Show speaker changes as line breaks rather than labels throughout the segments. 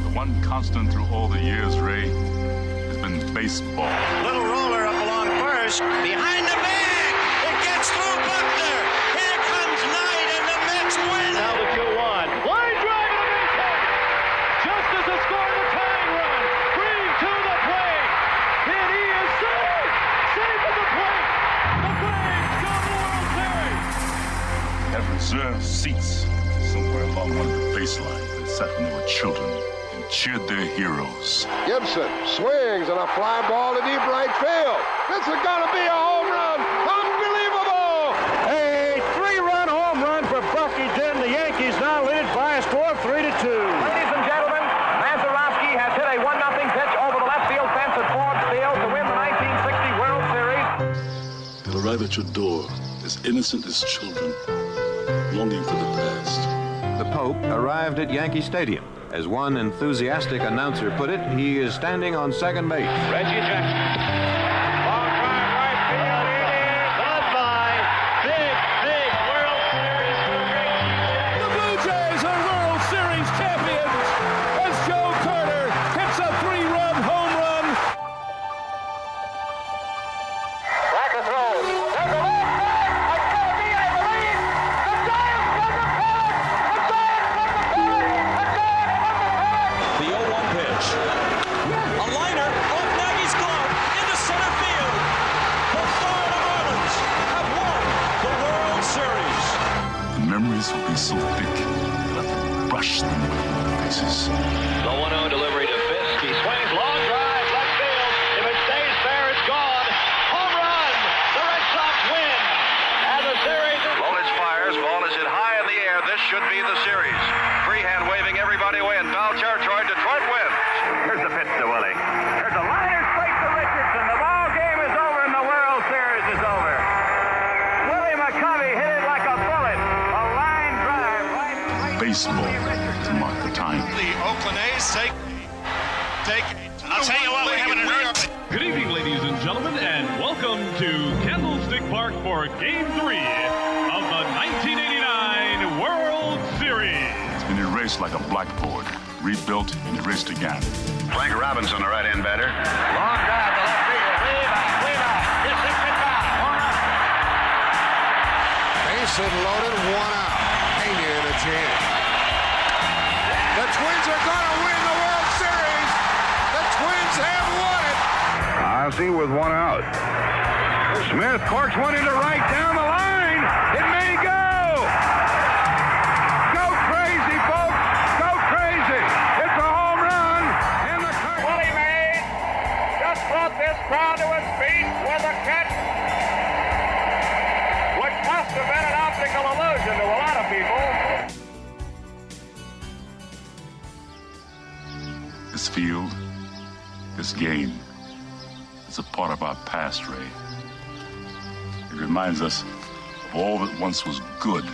The one constant through all the years, Ray, has been baseball.
Little roller up along first. Behind the bag. It gets through Buckner. Here comes Knight, and the Mets win. Now the 2-1.
Line drive to the base. Just as the score of the tying run. Green to the plate. And he is safe. Safe at the plate. The Braves go to the World Series.
Have reserved seats somewhere along one of the baselines that sat when they were children and cheered their heroes.
Gibson swings and a fly ball to deep right field. This is going to be a home run. Unbelievable!
A 3-run home run for Bucky Dent. The Yankees now lead by a score of 3-2.
Ladies and gentlemen, Mazeroski has hit a 1-0 pitch over the left field fence at Forbes Field to win the 1960 World Series.
They'll arrive at your door as innocent as children, longing for the past.
The Pope arrived at Yankee Stadium. As one enthusiastic announcer put it, he is standing on second base.
Reggie Jackson. Long drive right field. It is goodbye. Big World Series for Reggie Jackson. The Blue Jays are World Series champions as Joe Carter hits a 3-run home run.
Racker throws. There's a left back. It's going to be, I believe, the Giants from the pennant. The Giants from the pennant. The Giants from the pennant.
The 0-1 pitch. A liner off Nagy's glove into center field. The Florida Marlins have won the World Series.
The memories will be so thick that I can brush them away from their faces.
The 1-0 delivery to Fisk. He swings, long drive, left field. If it stays fair, it's gone. Home run! The Red Sox win. And the series is...
Lolich fires, ball is hit high in the air. This should be the series. Freehand waving everybody away in foul territory. Detroit wins.
Here's the pitch to Willie. There's a liner straight to Richardson. The ball game is over and the World Series is over. Willie McCovey hit it like a bullet. A line drive right
Baseball to mark the time.
The Oakland A's take. I'll tell you what, we're having an earth.
Good evening, ladies and gentlemen, and welcome to Candlestick Park for Game 3 of the 1989 World Series.
It's been erased like a blackboard, rebuilt and erased again.
Frank Robinson, the right-hand batter.
Long drive to left field. Way back. Gets hit back.
Base hit loaded, 1 out. Pena in a chance. The Twins are going to win the World Series. The Twins have won it.
Ozzie with 1 out. Smith corks one into right down the line. It may go. Go crazy, folks. Go crazy. It's a home run. And the Willie Mays just brought this crowd to its feet with a catch, which must have been an optical illusion to a lot of people.
This field, this game, is a part of our past, Ray. It reminds us of all that once was good,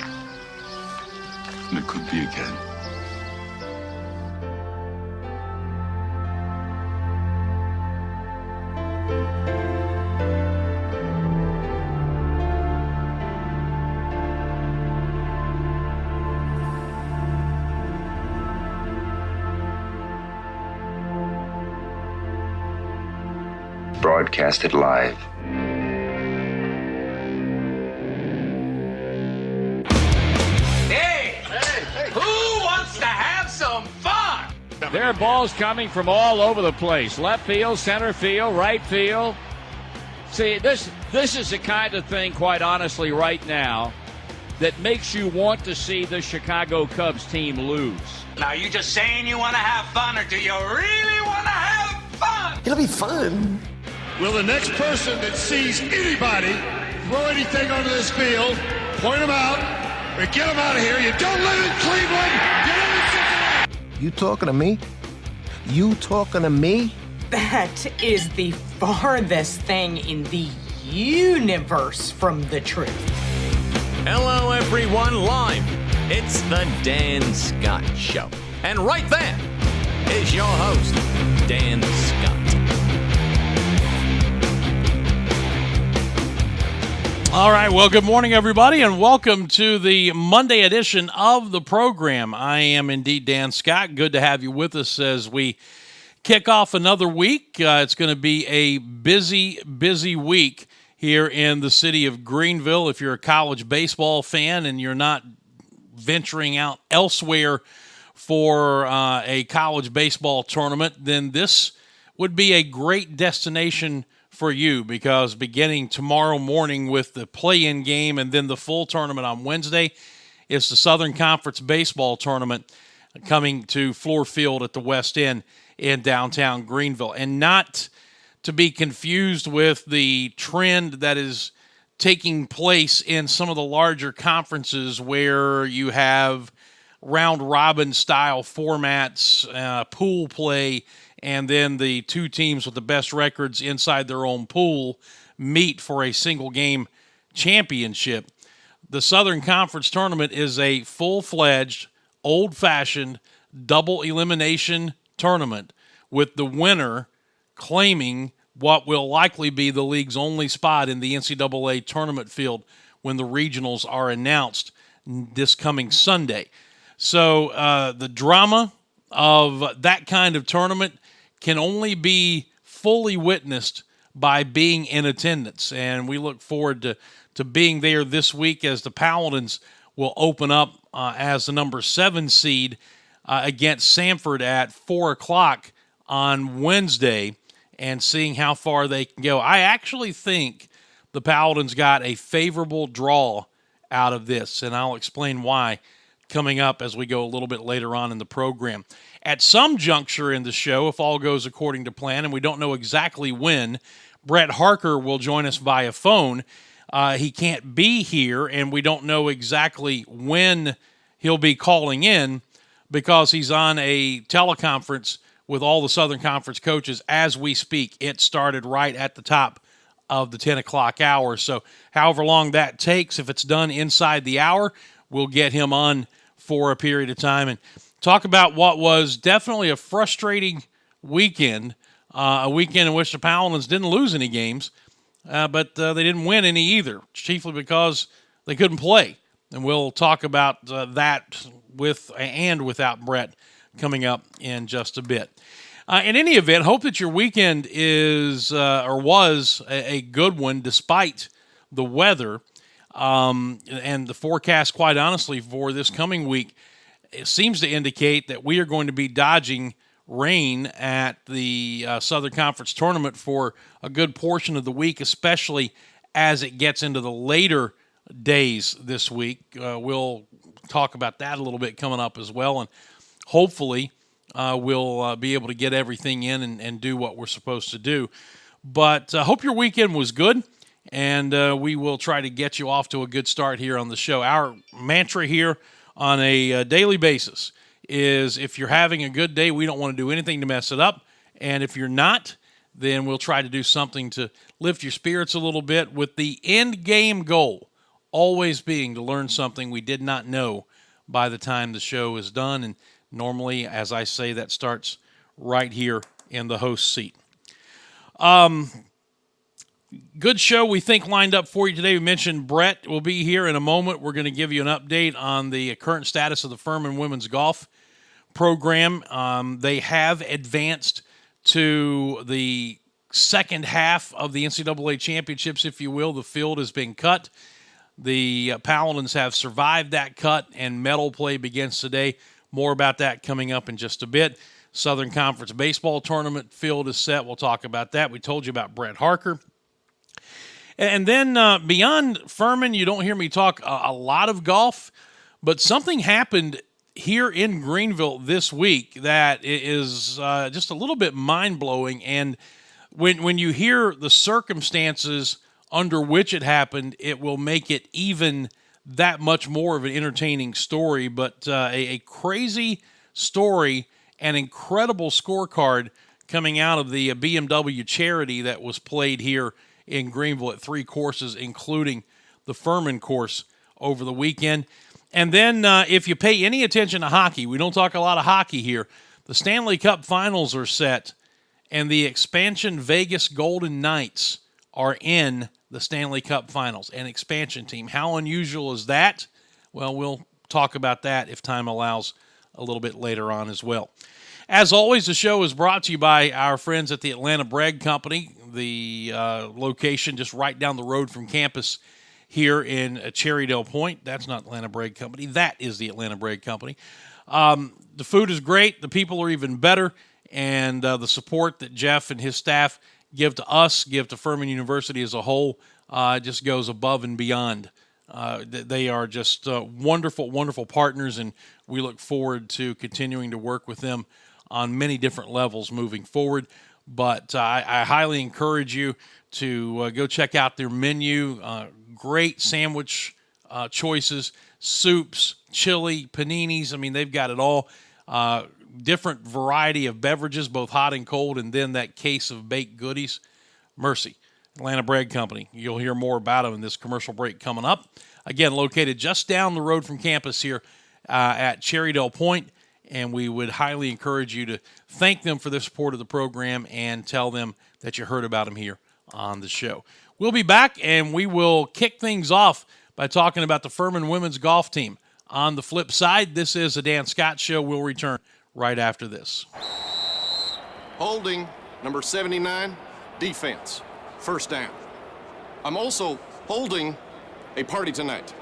and it could be again.
Broadcasted live.
Hey! Who wants to have some fun?
There are balls coming from all over the place. Left field, center field, right field. See, this is the kind of thing, quite honestly, right now, that makes you want to see the Chicago Cubs team lose.
Now, you just saying you want to have fun, or do you really want to have fun?
It'll be fun.
Will the next person that sees anybody throw anything onto this field, point them out, or get them out of here? You don't live in Cleveland. You live in Cincinnati.
You talking to me? You talking to me?
That is the farthest thing in the universe from the truth.
Hello, everyone, live. It's the Dan Scott Show. And right there is your host, Dan Scott.
All right, well, good morning, everybody, and welcome to the Monday edition of the program. I am indeed Dan Scott. Good to have you with us as we kick off another week. It's going to be a busy, busy week here in the city of Greenville. If you're a college baseball fan and you're not venturing out elsewhere for a college baseball tournament, then this would be a great destination for you, because beginning tomorrow morning with the play-in game and then the full tournament on Wednesday, it's the Southern Conference Baseball Tournament coming to Fluor Field at the West End in downtown Greenville. And not to be confused with the trend that is taking place in some of the larger conferences where you have round-robin style formats, pool play, and then the two teams with the best records inside their own pool meet for a single-game championship. The Southern Conference Tournament is a full-fledged, old-fashioned, double-elimination tournament with the winner claiming what will likely be the league's only spot in the NCAA tournament field when the regionals are announced this coming Sunday. So the drama of that kind of tournament can only be fully witnessed by being in attendance. And we look forward to being there this week as the Paladins will open up as the number 7 seed against Samford at 4 o'clock on Wednesday, and seeing how far they can go. I actually think the Paladins got a favorable draw out of this, and I'll explain why coming up as we go a little bit later on in the program. At some juncture in the show, if all goes according to plan, and we don't know exactly when, Brett Harker will join us via phone. He can't be here, and we don't know exactly when he'll be calling in because he's on a teleconference with all the Southern Conference coaches as we speak. It started right at the top of the 10 o'clock hour. So however long that takes, if it's done inside the hour, we'll get him on for a period of time and talk about what was definitely a frustrating weekend, a weekend in which the Paladins didn't lose any games, but they didn't win any either, chiefly because they couldn't play. And we'll talk about that with and without Brett coming up in just a bit. In any event, hope that your weekend is or was a good one despite the weather. And the forecast, quite honestly, for this coming week, it seems to indicate that we are going to be dodging rain at the Southern Conference Tournament for a good portion of the week, especially as it gets into the later days this week. We'll talk about that a little bit coming up as well, and hopefully we'll be able to get everything in and do what we're supposed to do. But I hope your weekend was good. And we will try to get you off to a good start here on the show. Our mantra here on a daily basis is if you're having a good day, we don't want to do anything to mess it up. And if you're not, then we'll try to do something to lift your spirits a little bit, with the end game goal always being to learn something we did not know by the time the show is done. And normally, as I say, that starts right here in the host seat. Good show, we think, lined up for you today. We mentioned Brett will be here in a moment. We're going to give you an update on the current status of the Furman women's golf program. They have advanced to the second half of the NCAA championships, if you will. The field has been cut. The Paladins have survived that cut, and medal play begins today. More about that coming up in just a bit. Southern Conference Baseball Tournament field is set. We'll talk about that. We told you about Brett Harker. And then beyond Furman, you don't hear me talk a lot of golf, but something happened here in Greenville this week that is just a little bit mind-blowing. And when you hear the circumstances under which it happened, it will make it even that much more of an entertaining story. But a crazy story, an incredible scorecard coming out of the BMW charity that was played here in Greenville at 3 courses, including the Furman course over the weekend. And then if you pay any attention to hockey, we don't talk a lot of hockey here, the Stanley Cup Finals are set, and the expansion Vegas Golden Knights are in the Stanley Cup Finals, an expansion team. How unusual is that? Well, we'll talk about that if time allows a little bit later on as well. As always, the show is brought to you by our friends at the Atlanta Bread Company, the location just right down the road from campus here in Cherrydale Point. That's not Atlanta Bread Company. That is the Atlanta Bread Company. The food is great. The people are even better. And the support that Jeff and his staff give to us, give to Furman University as a whole, just goes above and beyond. They are just wonderful, wonderful partners, and we look forward to continuing to work with them on many different levels moving forward. But I highly encourage you to go check out their menu. Great sandwich choices, soups, chili, paninis. I mean, they've got it all. Different variety of beverages, both hot and cold, and then that case of baked goodies. Mercy, Atlanta Bread Company. You'll hear more about them in this commercial break coming up. Again, located just down the road from campus here at Cherrydale Point, and we would highly encourage you to thank them for their support of the program and tell them that you heard about them here on the show. We'll be back, and we will kick things off by talking about the Furman women's golf team. On the flip side, this is the Dan Scott Show. We'll return right after this.
Holding, number 79, defense, first down. I'm also holding a party tonight.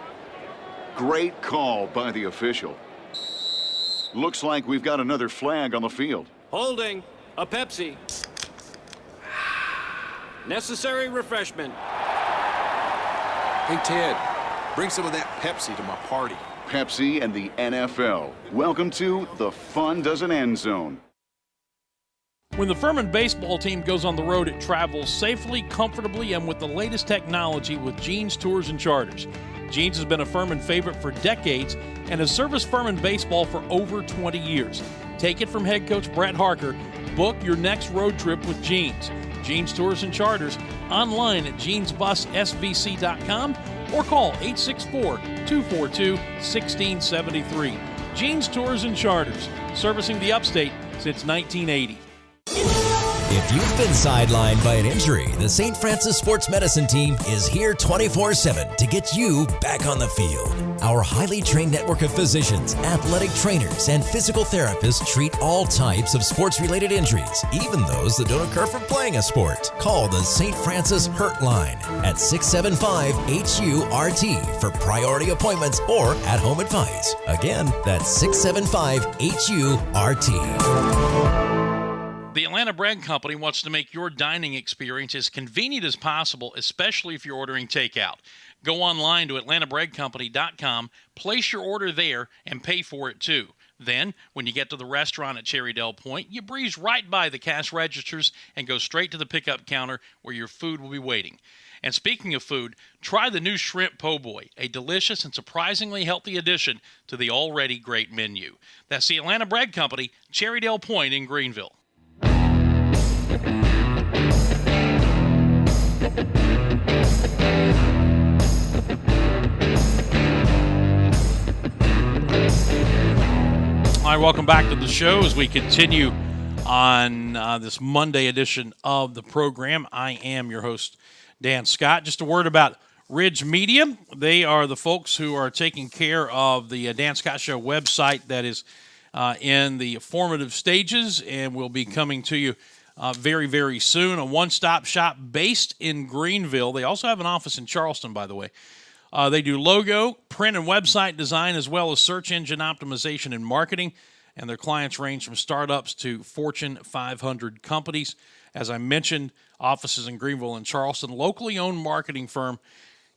Great call by the official. Looks like we've got another flag on the field.
Holding, a Pepsi. Necessary refreshment.
Hey, Ted, bring some of that Pepsi to my party.
Pepsi and the NFL. Welcome to the Fun Doesn't End Zone.
When the Furman baseball team goes on the road, it travels safely, comfortably, and with the latest technology with Jeans Tours and Charters. Jeans has been a Furman favorite for decades and has serviced Furman baseball for over 20 years. Take it from head coach Brett Harker. Book your next road trip with Jeans. Jeans Tours and Charters, online at jeansbussvc.com or call 864-242-1673. Jeans Tours and Charters, servicing the upstate since 1980.
If you've been sidelined by an injury, the St. Francis Sports Medicine team is here 24/7 to get you back on the field. Our highly trained network of physicians, athletic trainers, and physical therapists treat all types of sports-related injuries, even those that don't occur from playing a sport. Call the St. Francis Hurt Line at 675-HURT for priority appointments or at-home advice. Again, that's 675-HURT.
The Atlanta Bread Company wants to make your dining experience as convenient as possible, especially if you're ordering takeout. Go online to atlantabreadcompany.com, place your order there, and pay for it too. Then, when you get to the restaurant at Cherrydale Point, you breeze right by the cash registers and go straight to the pickup counter where your food will be waiting. And speaking of food, try the new Shrimp Po' Boy, a delicious and surprisingly healthy addition to the already great menu. That's the Atlanta Bread Company, Cherrydale Point in Greenville. All right, welcome back to the show as we continue on this Monday edition of the program. I am your host, Dan Scott. Just a word about Ridge Media. They are the folks who are taking care of the Dan Scott Show website that is in the formative stages and will be coming to you very, very soon. A one-stop shop based in Greenville. They also have an office in Charleston, by the way. They do logo, print, and website design, as well as search engine optimization and marketing. And their clients range from startups to Fortune 500 companies. As I mentioned, offices in Greenville and Charleston. Locally owned marketing firm.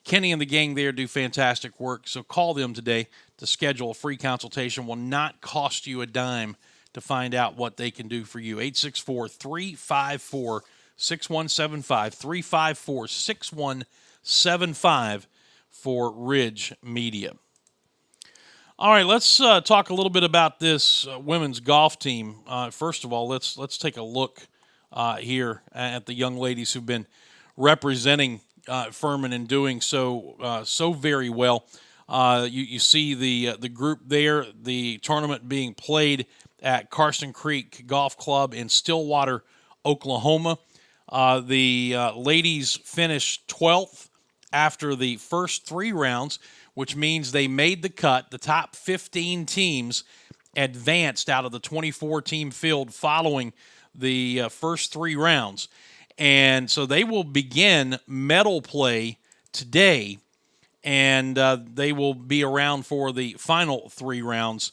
Kenny and the gang there do fantastic work. So call them today to schedule a free consultation. Will not cost you a dime to find out what they can do for you. 864-354-6175. 354-6175 for Ridge Media. All right, let's talk a little bit about this women's golf team. First of all, let's take a look here at the young ladies who've been representing Furman and doing so very well. You see the group there, the tournament being played at Carson Creek Golf Club in Stillwater, Oklahoma. The ladies finished 12th after the first 3 rounds, which means they made the cut. The top 15 teams advanced out of the 24-team field following the first 3 rounds. And so they will begin medal play today, and they will be around for the final 3 rounds,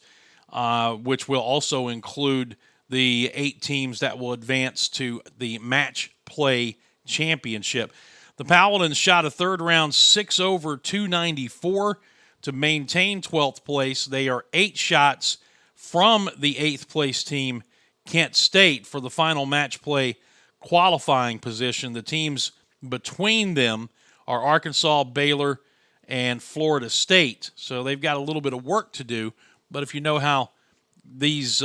which will also include the 8 teams that will advance to the match play championship. The Paladins shot a third round 6 over 294 to maintain 12th place. They are 8 shots from the 8th place team, Kent State, for the final match play qualifying position. The teams between them are Arkansas, Baylor, and Florida State. So they've got a little bit of work to do. But if you know how these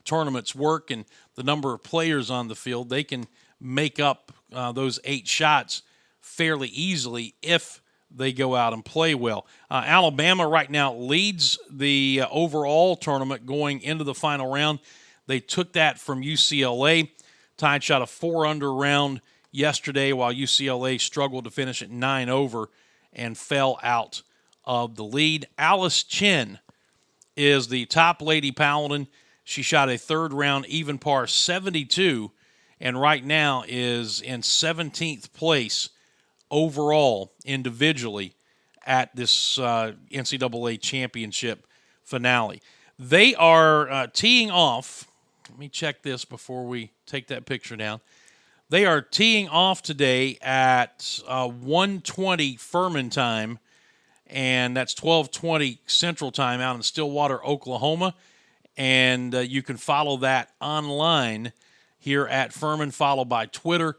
tournaments work and the number of players on the field, they can make up those 8 shots fairly easily if they go out and play well. Alabama right now leads the overall tournament going into the final round. They took that from UCLA. Tide shot a 4-under round yesterday, while UCLA struggled to finish at 9 over and fell out of the lead. Alice Chin is the top Lady Paladin. She shot a third round even par 72, and right now is in 17th place overall individually at this NCAA championship finale. They are teeing off. Let me check this before we take that picture down. They are teeing off today at 1:20 Furman time, and that's 12:20 Central Time out in Stillwater, Oklahoma. And you can follow that online here at Furman, followed by Twitter.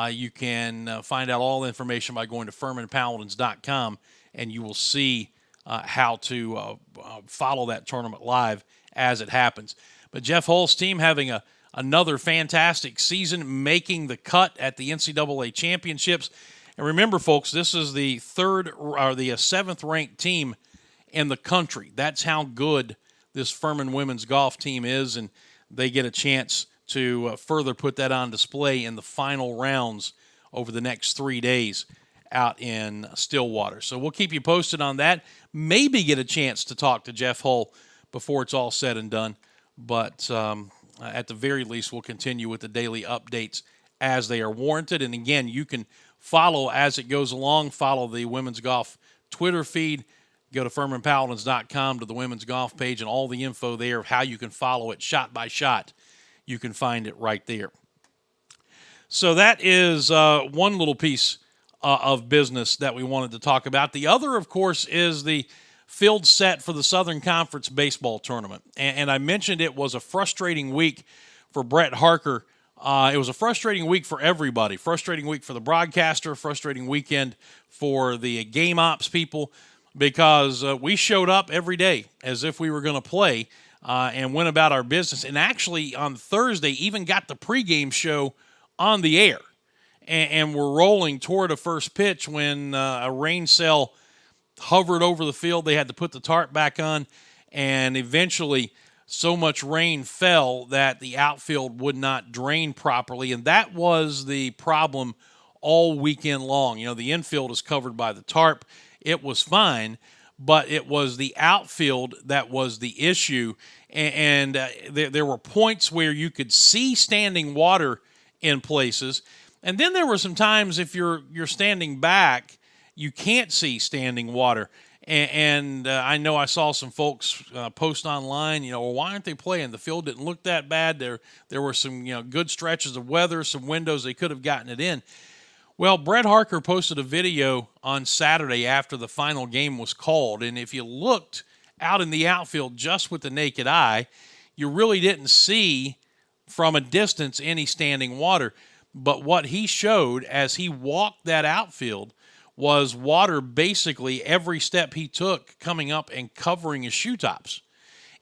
You can find out all the information by going to FurmanPaladins.com, and you will see how to follow that tournament live as it happens. But Jeff Hull's team having another fantastic season, making the cut at the NCAA championships. And remember, folks, this is the 7th-ranked team in the country. That's how good this Furman women's golf team is, and they get a chance to further put that on display in the final rounds over the next 3 days out in Stillwater. So we'll keep you posted on that. Maybe get a chance to talk to Jeff Hull before it's all said and done. But at the very least, we'll continue with the daily updates as they are warranted. And again, you can follow as it goes along. Follow the women's golf Twitter feed. Go to FurmanPaladins.com to the women's golf page, and all the info there of how you can follow it shot by shot. You can find it right there. So that is one little piece of business that we wanted to talk about. The other, of course, is the field set for the Southern Conference baseball tournament. And I mentioned it was a frustrating week for Brett Harker. It was a frustrating week for everybody. Frustrating week for the broadcaster, frustrating weekend for the game ops people, because we showed up every day as if we were going to play and went about our business. And actually on Thursday even got the pregame show on the air. And we're rolling toward a first pitch when a rain cell hovered over the field. They had to put the tarp back on, and eventually so much rain fell that the outfield would not drain properly, and that was the problem all weekend long. You know, the infield is covered by the tarp. It was fine, but it was the outfield that was the issue, and there were points where you could see standing water in places, and then there were some times if you're standing back, you can't see standing water. And I know I saw some folks post online, well, why aren't they playing? The field didn't look that bad. There were some, good stretches of weather, some windows they could have gotten it in. Well, Brett Harker posted a video on Saturday after the final game was called. And if you looked out in the outfield just with the naked eye, you really didn't see from a distance any standing water. But what he showed as he walked that outfield was water basically every step he took coming up and covering his shoe tops.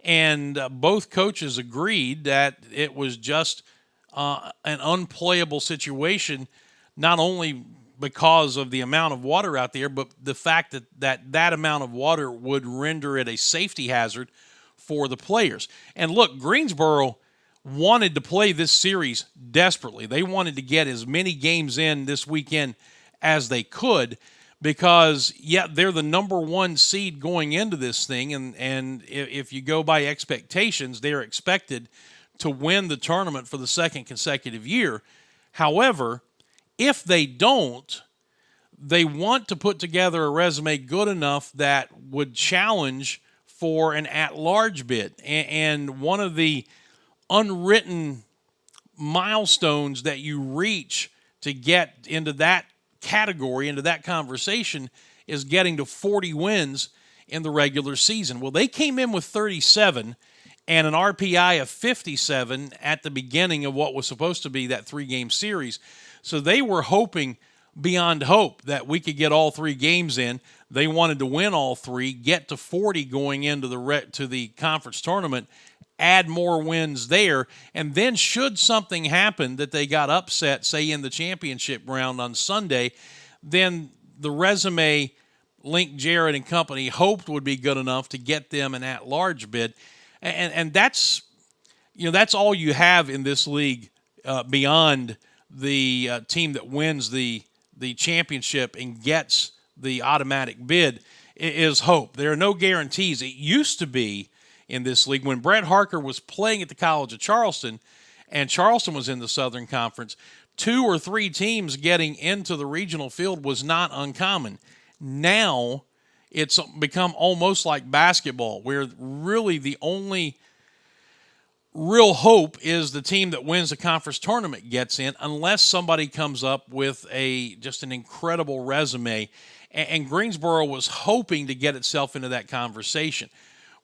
And both coaches agreed that it was just an unplayable situation, not only because of the amount of water out there, but the fact that amount of water would render it a safety hazard for the players. And look, Greensboro wanted to play this series desperately. They wanted to get as many games in this weekend as they could because, they're the number one seed going into this thing, and if you go by expectations, they're expected to win the tournament for the second consecutive year. However, if they don't, they want to put together a resume good enough that would challenge for an at-large bid. And one of the unwritten milestones that you reach to get into that category, into that conversation, is getting to 40 wins in the regular season. Well, they came in with 37 and an RPI of 57 at the beginning of what was supposed to be that 3-game series. So they were hoping beyond hope that we could get all 3 games in. They wanted to win all 3, get to 40 going into the conference tournament, add more wins there, and then should something happen that they got upset, say in the championship round on Sunday, then the resume Link Jarrett and company hoped would be good enough to get them an at-large bid. And that's, that's all you have in this league beyond the team that wins the championship and gets the automatic bid is hope. There are no guarantees. It used to be in this league when Brett Harker was playing at the College of Charleston and Charleston was in the Southern Conference, 2 or 3 teams getting into the regional field was not uncommon. Now it's become almost like basketball, where really the only real hope is the team that wins the conference tournament gets in, unless somebody comes up with just an incredible resume. And Greensboro was hoping to get itself into that conversation.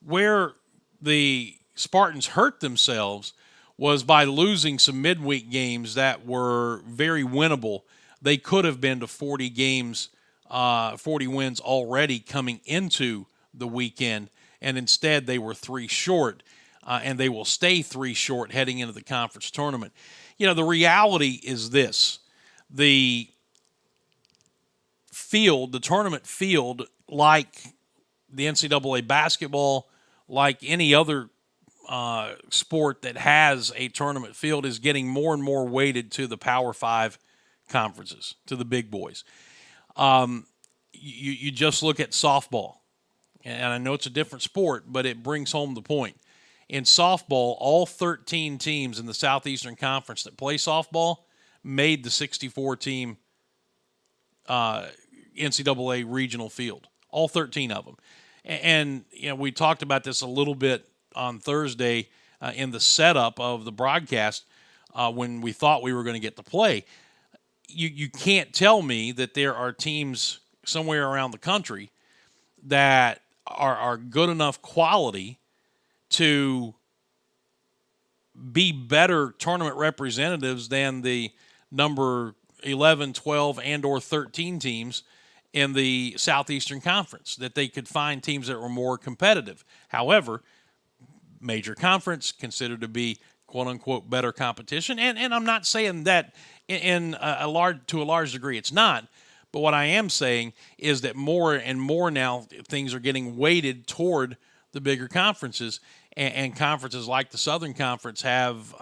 Where the Spartans hurt themselves was by losing some midweek games that were very winnable. They could have been to 40 games, 40 wins already coming into the weekend, and instead they were 3 short, and they will stay 3 short heading into the conference tournament. The reality is this. The tournament field, like the NCAA basketball, like any other sport that has a tournament field, is getting more and more weighted to the Power 5 conferences, to the big boys. You just look at softball, and I know it's a different sport, but it brings home the point. In softball, all 13 teams in the Southeastern Conference that play softball made the 64-team NCAA regional field, all 13 of them. And we talked about this a little bit on Thursday in the setup of the broadcast when we thought we were going to get to play. You can't tell me that there are teams somewhere around the country that are good enough quality to be better tournament representatives than the number 11, 12, and or 13 teams in the Southeastern Conference, that they could find teams that were more competitive. However, major conference considered to be quote-unquote better competition, and I'm not saying that to a large degree it's not, but what I am saying is that more and more now things are getting weighted toward the bigger conferences, and conferences like the Southern Conference have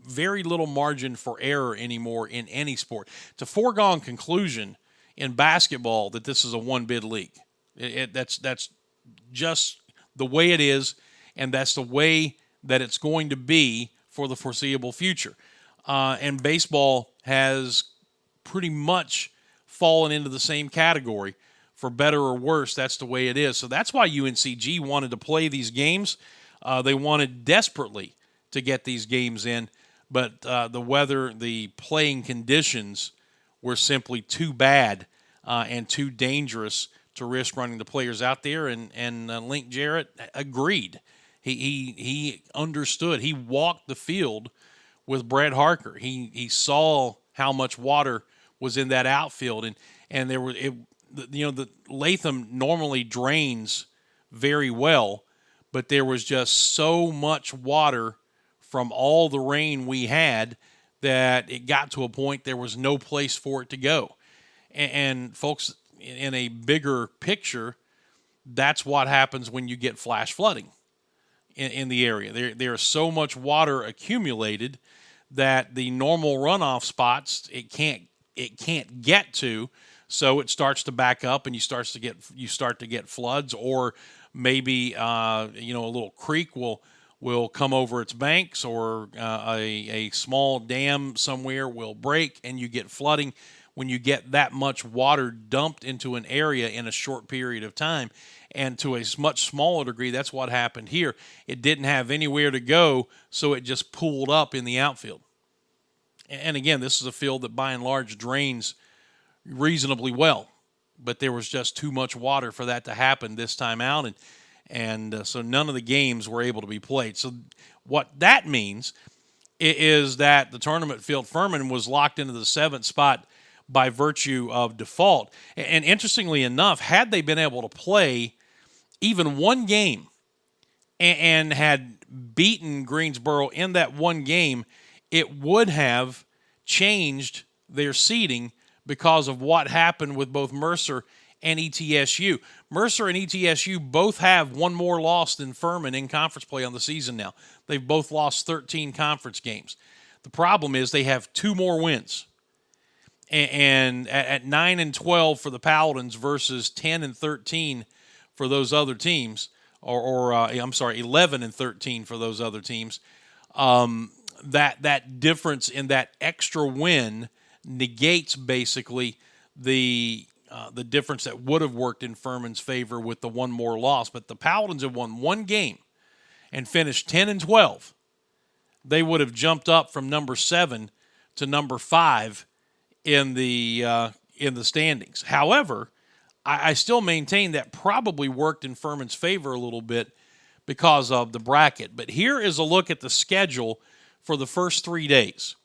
very little margin for error anymore in any sport. It's a foregone conclusion in basketball that this is a one-bid league. That's just the way it is, and that's the way that it's going to be for the foreseeable future. And baseball has pretty much fallen into the same category. For better or worse, that's the way it is. So that's why UNCG wanted to play these games. They wanted desperately to get these games in, but the weather, the playing conditions were simply too bad and too dangerous to risk running the players out there. And Link Jarrett agreed. He understood. He walked the field with Brett Harker. He saw how much water was in that outfield, and there were the Latham normally drains very well, but there was just so much water from all the rain we had that it got to a point there was no place for it to go. And folks, in a bigger picture, that's what happens when you get flash flooding. in the area. There's so much water accumulated that the normal runoff spots it can't get to, so it starts to back up, and you start to get floods, or maybe a little creek will come over its banks, or a small dam somewhere will break, and you get flooding when you get that much water dumped into an area in a short period of time. And to a much smaller degree, that's what happened here. It didn't have anywhere to go, so it just pooled up in the outfield. And again, this is a field that by and large drains reasonably well, but there was just too much water for that to happen this time out, and so none of the games were able to be played. So what that means is that the tournament field, Furman was locked into the 7th spot by virtue of default. And interestingly enough, had they been able to play even one game and had beaten Greensboro in that one game, it would have changed their seeding because of what happened with both Mercer and ETSU. Mercer and ETSU both have one more loss than Furman in conference play on the season now. They've both lost 13 conference games. The problem is they have 2 more wins. And at 9-12 for the Paladins versus 10-13 for those other teams, or 11-13 for those other teams, that difference in that extra win negates basically the difference that would have worked in Furman's favor with the one more loss. But the Paladins have won one game and finished 10-12. They would have jumped up from number 7 to number 5 in the standings. However, I still maintain that probably worked in Furman's favor a little bit because of the bracket. But here is a look at the schedule for the first 3 days.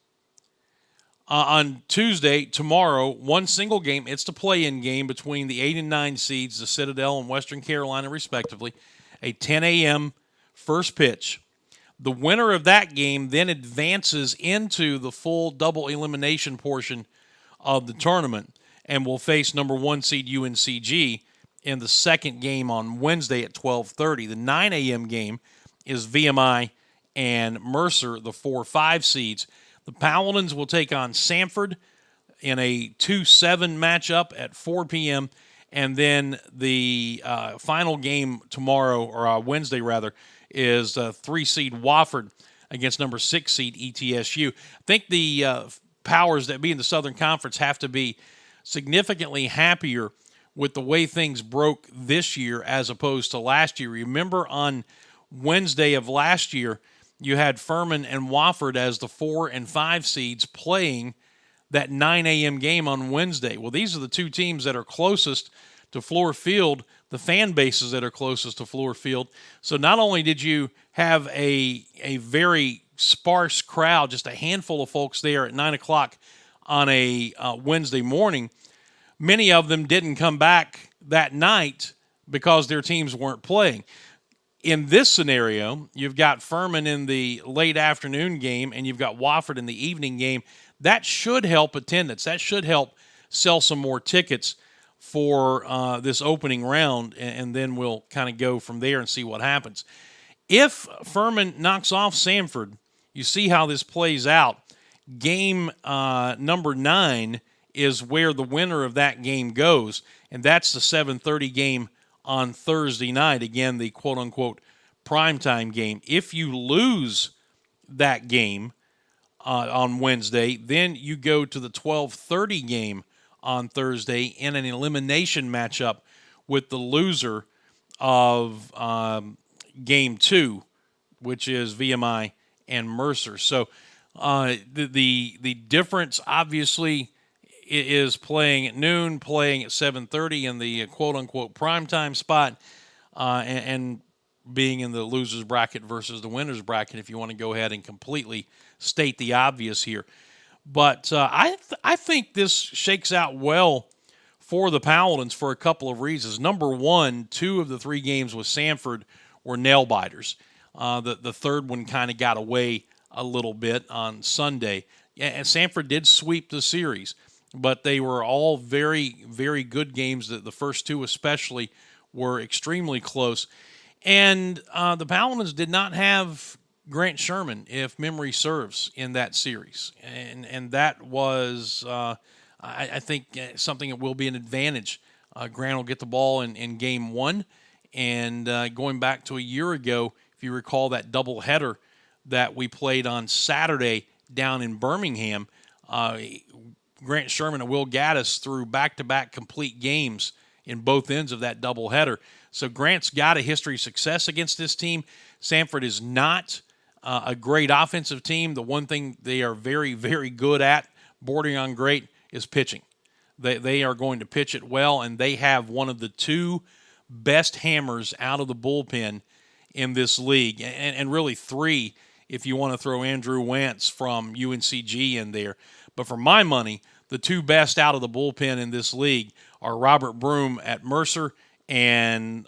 On Tuesday, tomorrow, one single game. It's the play-in game between the 8 and 9 seeds, the Citadel and Western Carolina, respectively. A 10 a.m. first pitch. The winner of that game then advances into the full double elimination portion of the tournament and will face number 1 seed UNCG in the second game on Wednesday at 12:30. The 9 a.m. game is VMI and Mercer, the 4-5 seeds. The Paladins will take on Samford in a 2-7 matchup at 4 p.m. And then the final game tomorrow, or Wednesday rather, is 3 seed Wofford against number 6 seed ETSU. I think the powers that be in the Southern Conference have to be significantly happier with the way things broke this year as opposed to last year. Remember on Wednesday of last year, you had Furman and Wofford as the 4 and 5 seeds playing that 9 a.m. game on Wednesday. Well, these are the two teams that are closest to Fluor Field, the fan bases that are closest to Fluor Field. So not only did you have a very sparse crowd, just a handful of folks there at 9 o'clock on a Wednesday morning, many of them didn't come back that night because their teams weren't playing. In this scenario, you've got Furman in the late afternoon game and you've got Wofford in the evening game. That should help attendance. That should help sell some more tickets for this opening round, and then we'll kind of go from there and see what happens. If Furman knocks off Samford, you see how this plays out. Game number 9 is where the winner of that game goes, and that's the 7:30 game on Thursday night. Again, the quote-unquote primetime game. If you lose that game on Wednesday, then you go to the 12:30 game on Thursday in an elimination matchup with the loser of Game 2, which is VMI and Mercer. So the difference, obviously, is playing at noon, playing at 7:30 in the quote-unquote primetime spot, and being in the loser's bracket versus the winner's bracket, if you want to go ahead and completely state the obvious here. But I think this shakes out well for the Paladins for a couple of reasons. Number one, 2 of the 3 games with Samford were nail-biters. The third one kind of got away a little bit on Sunday. And Samford did sweep the series, but they were all very, very good games. The first 2 especially were extremely close. And the Paladins did not have Grant Sherman, if memory serves, in that series. And that was, I think, something that will be an advantage. Grant will get the ball in game one. And going back to a year ago, if you recall that doubleheader that we played on Saturday down in Birmingham, Grant Sherman and Will Gaddis threw back-to-back complete games in both ends of that doubleheader. So Grant's got a history of success against this team. Sanford is not a great offensive team. The one thing they are very, very good at, bordering on great, is pitching. They are going to pitch it well, and they have one of the two best hammers out of the bullpen in this league, and really three if you want to throw Andrew Wentz from UNCG in there. But for my money, the two best out of the bullpen in this league are Robert Broom at Mercer and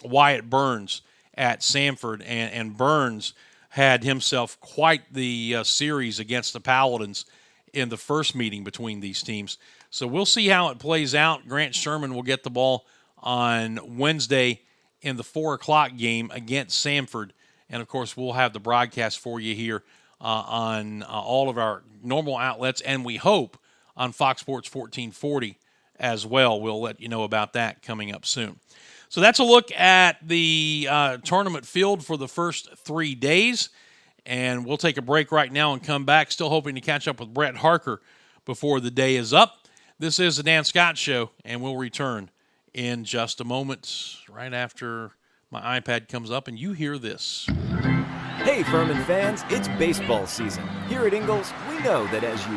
Wyatt Burns at Sanford. And Burns had himself quite the series against the Paladins in the first meeting between these teams. So we'll see how it plays out. Grant Sherman will get the ball on Wednesday in the 4 o'clock game against Sanford. And, of course, we'll have the broadcast for you here on all of our normal outlets, and we hope on Fox Sports 1440 as well. We'll let you know about that coming up soon. So that's a look at the tournament field for the first 3 days, and we'll take a break right now and come back, still hoping to catch up with Brett Harker before the day is up. This is the Dan Scott Show, and we'll return in just a moment, right after my iPad comes up and you hear this.
Hey, Furman fans, it's baseball season. Here at Ingles, we know that as you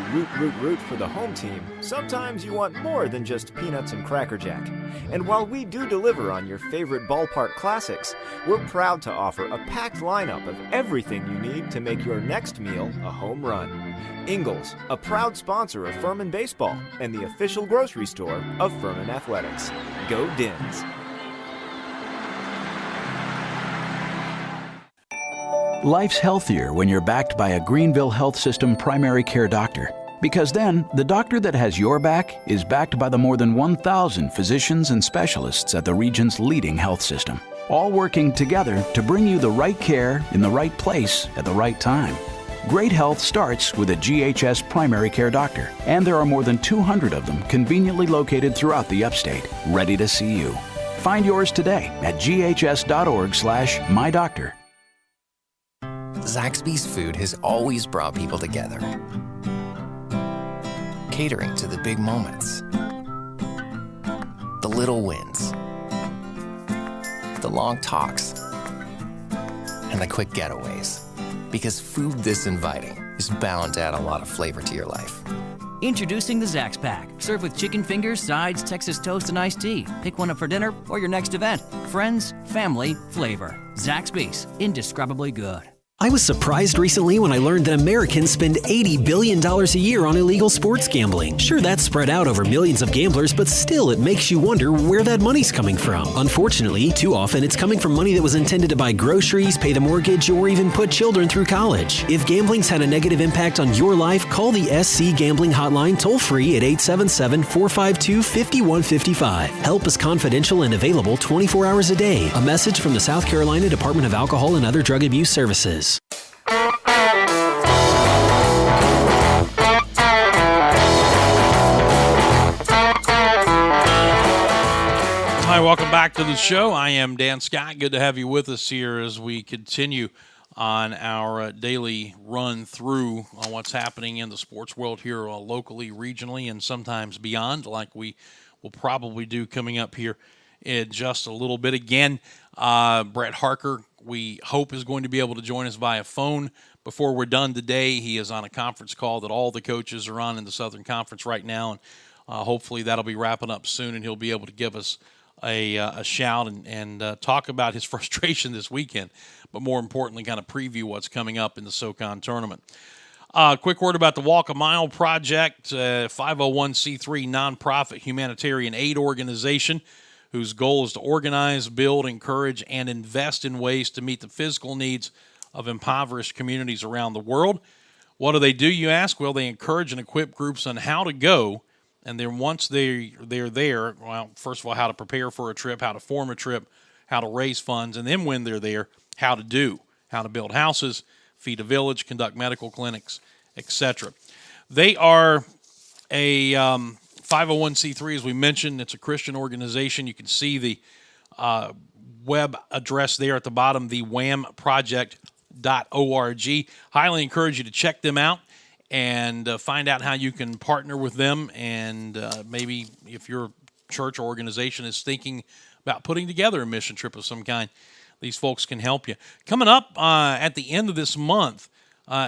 root for the home team, sometimes you want more than just peanuts and Cracker Jack. And while we do deliver on your favorite ballpark classics, we're proud to offer a packed lineup of everything you need to make your next meal a home run. Ingles, a proud sponsor of Furman Baseball and the official grocery store of Furman Athletics. Go Dins!
Life's healthier when you're backed by a Greenville Health System primary care doctor. Because then, the doctor that has your back is backed by the more than 1,000 physicians and specialists at the region's leading health system, all working together to bring you the right care in the right place at the right time. Great health starts with a GHS primary care doctor, and there are more than 200 of them conveniently located throughout the upstate, ready to see you. Find yours today at ghs.org/mydoctor.
Zaxby's food has always brought people together. Catering to the big moments, the little wins, the long talks, and the quick getaways. Because food this inviting is bound to add a lot of flavor to your life.
Introducing the Zax Pack. Served with chicken fingers, sides, Texas toast, and iced tea. Pick one up for dinner or your next event. Friends, family, flavor. Zaxby's. Indescribably good.
I was surprised recently when I learned that Americans spend $80 billion a year on illegal sports gambling. Sure, that's spread out over millions of gamblers, but still it makes you wonder where that money's coming from. Unfortunately, too often it's coming from money that was intended to buy groceries, pay the mortgage, or even put children through college. If gambling's had a negative impact on your life, call the SC Gambling Hotline toll-free at 877-452-5155. Help is confidential and available 24 hours a day. A message from the South Carolina Department of Alcohol and Other Drug Abuse Services.
Hi, welcome back to the show. I am Dan Scott. Good to have you with us here as we continue on our daily run through on what's happening in the sports world here locally, regionally, and sometimes beyond, like we will probably do coming up here in just a little bit. Again, Brett Harker, we hope, is going to be able to join us via phone before we're done today. He is on a conference call that all the coaches are on in the Southern Conference right now, and hopefully that'll be wrapping up soon, and he'll be able to give us a shout and talk about his frustration this weekend, but more importantly, kind of preview what's coming up in the SoCon tournament. Quick word about the Walk a Mile Project, 501c3 nonprofit humanitarian aid organization whose goal is to organize, build, encourage, and invest in ways to meet the physical needs of impoverished communities around the world. What do, you ask? Well, they encourage and equip groups on how to go, and then once they're there, well, first of all, how to prepare for a trip, how to form a trip, how to raise funds, and then when they're there, how to build houses, feed a village, conduct medical clinics, etc. They are a 501c3, as we mentioned. It's a Christian organization. You can see the web address there at the bottom, the whamproject.org. Highly encourage you to check them out and find out how you can partner with them. And maybe if your church or organization is thinking about putting together a mission trip of some kind, these folks can help you. Coming up at the end of this month,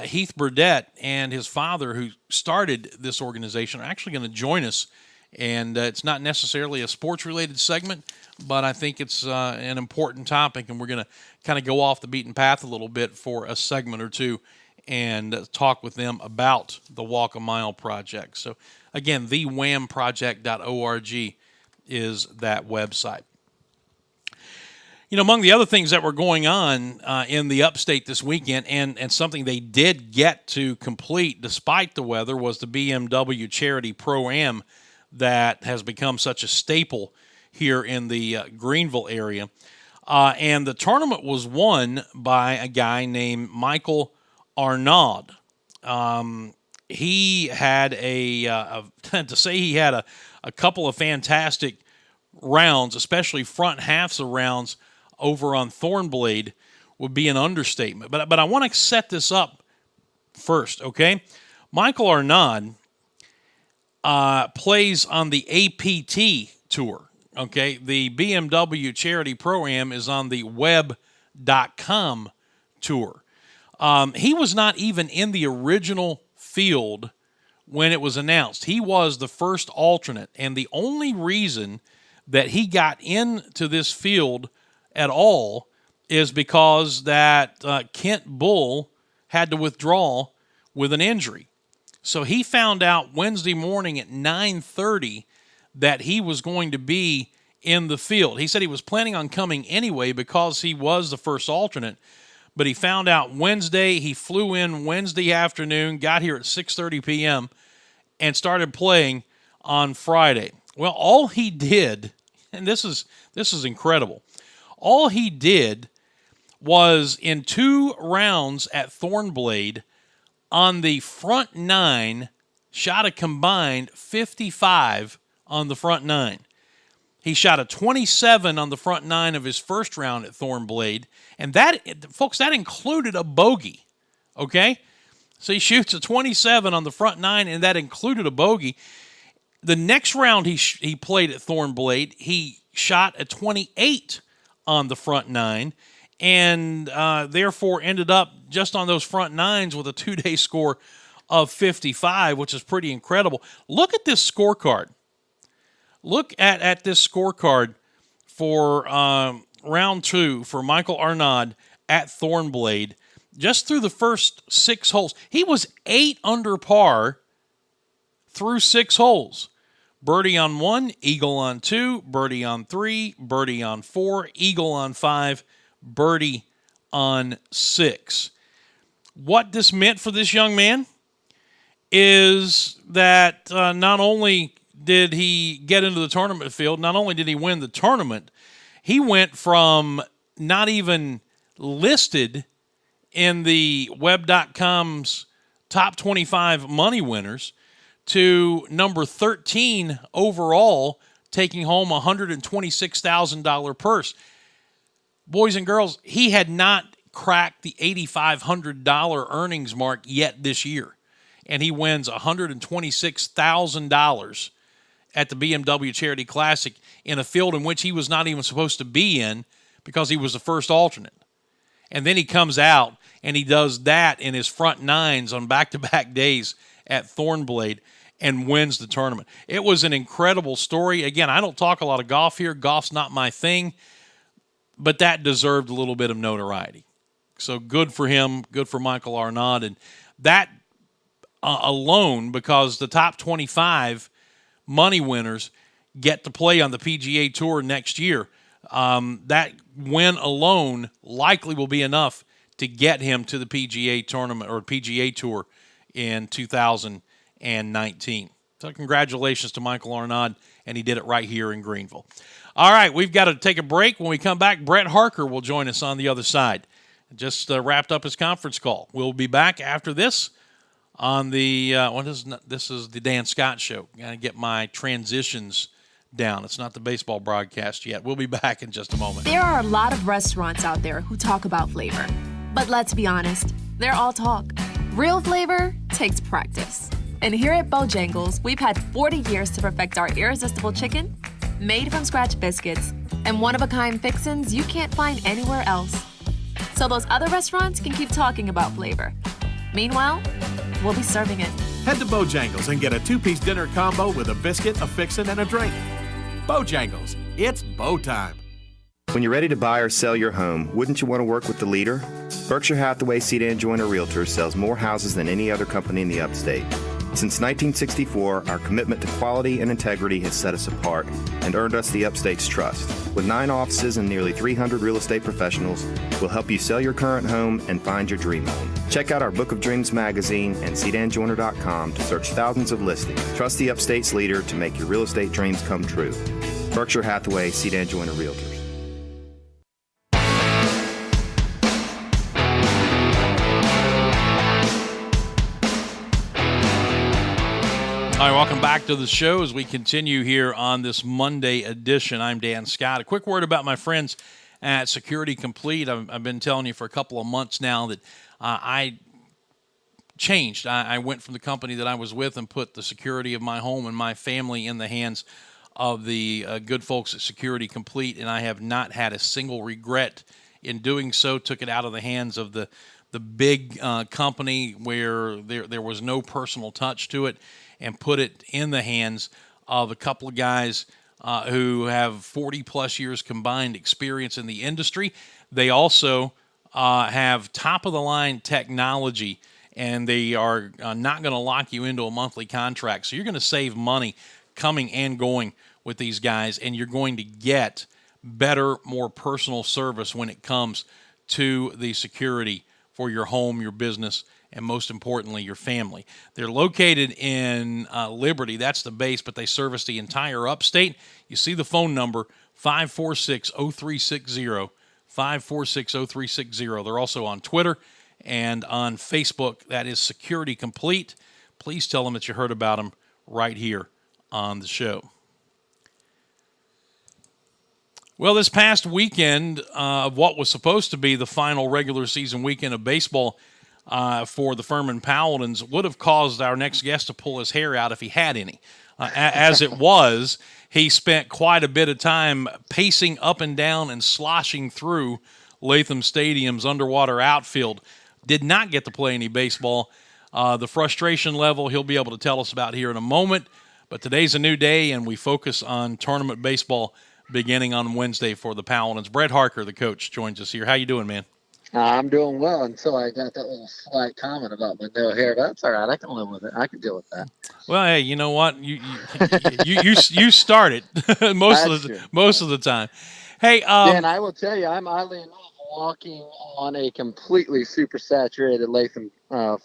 Heath Burdett and his father, who started this organization, are actually going to join us. And it's not necessarily a sports-related segment, but I think it's an important topic, and we're going to kind of go off the beaten path a little bit for a segment or two and talk with them about the Walk a Mile project. So, again, thewhamproject.org is that website. You know, among the other things that were going on in the upstate this weekend, and something they did get to complete despite the weather, was the BMW Charity Pro-Am that has become such a staple here in the Greenville area. And the tournament was won by a guy named Michael Arnaud. He had to say he had a couple of fantastic rounds, especially front halves of rounds over on Thornblade, would be an understatement. But I want to set this up first, okay? Michael Arnaud plays on the APT Tour, okay? The BMW Charity Pro-Am is on the web.com tour. He was not even in the original field when it was announced. He was the first alternate, and the only reason that he got into this field at all is because that Kent Bull had to withdraw with an injury. So he found out Wednesday morning at 9:30 that he was going to be in the field. He said he was planning on coming anyway because he was the first alternate, but he found out Wednesday. He flew in Wednesday afternoon, got here at 6:30 p.m., and started playing on Friday. Well, all he did, and this is incredible, all he did was in 2 rounds at Thornblade on the front 9, shot a combined 55 on the front 9. He shot a 27 on the front 9 of his first round at Thornblade, and that, folks, that included a bogey, okay? So he shoots a 27 on the front 9, and that included a bogey. The next round he played at Thornblade, he shot a 28 on the front 9, and therefore ended up just on those front 9s with a 2-day score of 55, which is pretty incredible. Look at this scorecard. Look at this scorecard for round 2 for Michael Arnaud at Thornblade. Just through the first 6 holes, he was 8 under par through 6 holes. Birdie on 1, eagle on 2, birdie on 3, birdie on 4, eagle on 5, birdie on 6. What this meant for this young man is that not only did he get into the tournament field, not only did he win the tournament, he went from not even listed in the web.com's top 25 money winners to number 13 overall, taking home a $126,000 purse. Boys and girls, he had not cracked the $8,500 earnings mark yet this year, and he wins $126,000 at the BMW Charity Classic in a field in which he was not even supposed to be in because he was the first alternate. And then he comes out and he does that in his front 9s on back-to-back days at Thornblade and wins the tournament. It was an incredible story. Again, I don't talk a lot of golf here. Golf's not my thing, but that deserved a little bit of notoriety. So good for him, good for Michael Arnaud. And that alone, because the top 25 money winners get to play on the PGA Tour next year, that win alone likely will be enough to get him to the PGA tournament or PGA Tour in 2019. So congratulations to Michael Arnaud and he did it right here in Greenville. All right, we've got to take a break. When we come back, Brett Harker will join us on the other side. Just wrapped up his conference call. We'll be back after this on the this is the Dan Scott Show. Got to get my transitions down. It's not the baseball broadcast yet. We'll be back in just a moment.
There are a lot of restaurants out there who talk about flavor. But let's be honest, they're all talk. Real flavor takes practice. And here at Bojangles, we've had 40 years to perfect our irresistible chicken, made from scratch biscuits, and one-of-a-kind fixins you can't find anywhere else. So those other restaurants can keep talking about flavor. Meanwhile, we'll be serving it.
Head to Bojangles and get a 2-piece dinner combo with a biscuit, a fixin', and a drink. Bojangles, it's Bo time.
When you're ready to buy or sell your home, wouldn't you want to work with the leader? Berkshire Hathaway Sedan Joiner Realtors sells more houses than any other company in the upstate. Since 1964, our commitment to quality and integrity has set us apart and earned us the upstate's trust. With 9 offices and nearly 300 real estate professionals, we'll help you sell your current home and find your dream home. Check out our Book of Dreams magazine and sedanjoiner.com to search thousands of listings. Trust the upstate's leader to make your real estate dreams come true. Berkshire Hathaway Sedan Joiner Realtors.
All right, welcome back to the show as we continue here on this Monday edition. I'm Dan Scott. A quick word about my friends at Security Complete. I've been telling you for a couple of months now that I changed. I went from the company that I was with and put the security of my home and my family in the hands of the good folks at Security Complete, and I have not had a single regret in doing so. Took it out of the hands of the big company where there was no personal touch to it, and put it in the hands of a couple of guys who have 40-plus years combined experience in the industry. They also have top-of-the-line technology, and they are not going to lock you into a monthly contract. So you're going to save money coming and going with these guys, and you're going to get better, more personal service when it comes to the security for your home, your business, and most importantly, your family. They're located in Liberty. That's the base, but they service the entire upstate. You see the phone number, 546-0360, 546-0360. They're also on Twitter and on Facebook. That is Security Complete. Please tell them that you heard about them right here on the show. Well, this past weekend of what was supposed to be the final regular season weekend of baseball for the Furman Paladins would have caused our next guest to pull his hair out if he had any. As it was, he spent quite a bit of time pacing up and down and sloshing through Latham Stadium's underwater outfield. Did not get to play any baseball. The frustration level he'll be able to tell us about here in a moment. But today's a new day, and we focus on tournament baseball beginning on Wednesday for the Paladins. Brett Harker, the coach, joins us here. How you doing, man?
I'm doing well until I got that little slight comment about my no hair. That's all right. I can live with it. I can deal with that.
Well, hey, you know what? You start it most of the time. Hey,
Dan, I will tell you, I'm oddly enough walking on a completely super saturated Latham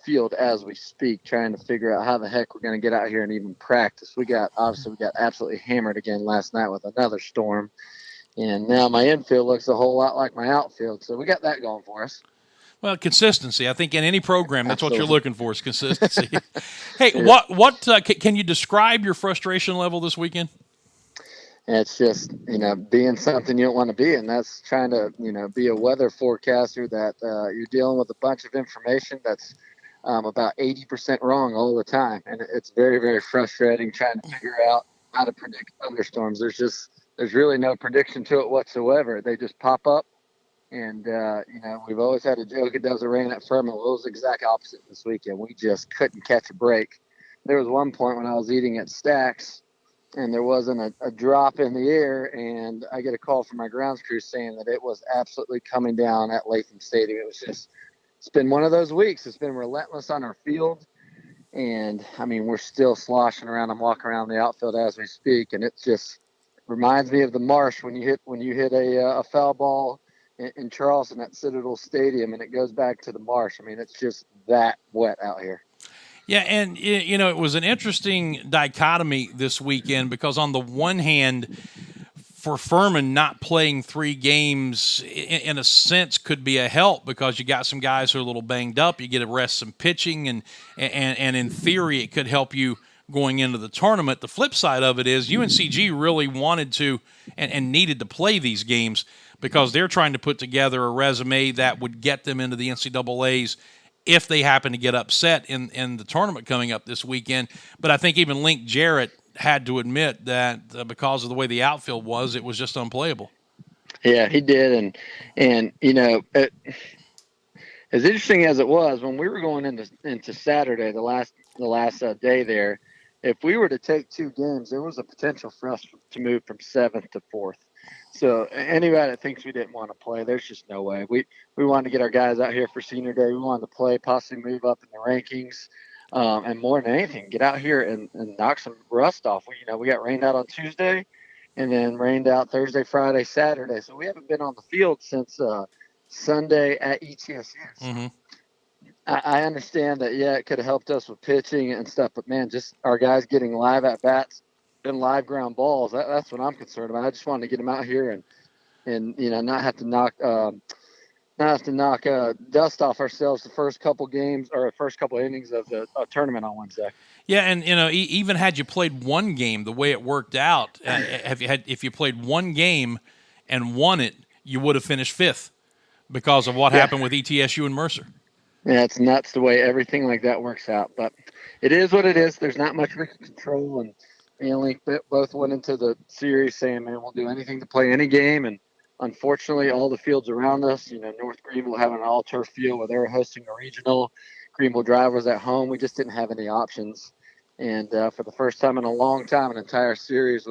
field as we speak, trying to figure out how the heck we're going to get out here and even practice. We got absolutely hammered again last night with another storm. And now my infield looks a whole lot like my outfield. So we got that going for us.
Well, consistency. I think in any program, that's
Absolutely.
what you're looking for is consistency. Hey,
Yeah.
what can you describe your frustration level this weekend?
It's just, being something you don't want to be. And that's trying to, be a weather forecaster that you're dealing with a bunch of information that's about 80% wrong all the time. And it's very, very frustrating trying to figure out how to predict thunderstorms. There's really no prediction to it whatsoever. They just pop up, and, we've always had a joke, it doesn't rain at Furman. Well, it was the exact opposite this weekend. We just couldn't catch a break. There was one point when I was eating at Stack's, and there wasn't a drop in the air, and I get a call from my grounds crew saying that it was absolutely coming down at Latham Stadium. It's been one of those weeks. It's been relentless on our field. And, we're still sloshing around and walking around the outfield as we speak, and it just reminds me of the marsh when you hit a foul ball in Charleston at Citadel Stadium, and it goes back to the marsh. It's just that wet out here.
Yeah, and it was an interesting dichotomy this weekend because on the one hand, for Furman, not playing 3 games in a sense could be a help because you got some guys who are a little banged up. You get to rest some pitching, and in theory, it could help you going into the tournament. The flip side of it is UNCG really wanted to and needed to play these games because they're trying to put together a resume that would get them into the NCAAs if they happen to get upset in the tournament coming up this weekend. But I think even Link Jarrett had to admit that because of the way the outfield was, it was just unplayable.
Yeah, he did, and as interesting as it was, when we were going into Saturday, the last day there, if we were to take 2 games, there was a potential for us to move from 7th to 4th. So anybody that thinks we didn't want to play, there's just no way. We wanted to get our guys out here for senior day. We wanted to play, possibly move up in the rankings. And more than anything, get out here and knock some rust off. We got rained out on Tuesday and then rained out Thursday, Friday, Saturday. So we haven't been on the field since Sunday at ETSU.
Mm-hmm.
I understand that, it could have helped us with pitching and stuff, but, man, just our guys getting live at-bats and live ground balls, that's what I'm concerned about. I just wanted to get them out here and not have to knock dust off ourselves the first couple games or first couple innings of the tournament on Wednesday.
Yeah, and even had you played one game, the way it worked out, if you played one game and won it, you would have finished 5th because of what happened with ETSU and Mercer.
Yeah, it's nuts the way everything like that works out, but it is what it is. There's not much we can control, and me and Link both went into the series saying, man, we'll do anything to play any game, and unfortunately, all the fields around us, North Greenville having an all-turf field where they were hosting a regional. Greenville Drive was at home. We just didn't have any options. And for the first time in a long time, an entire series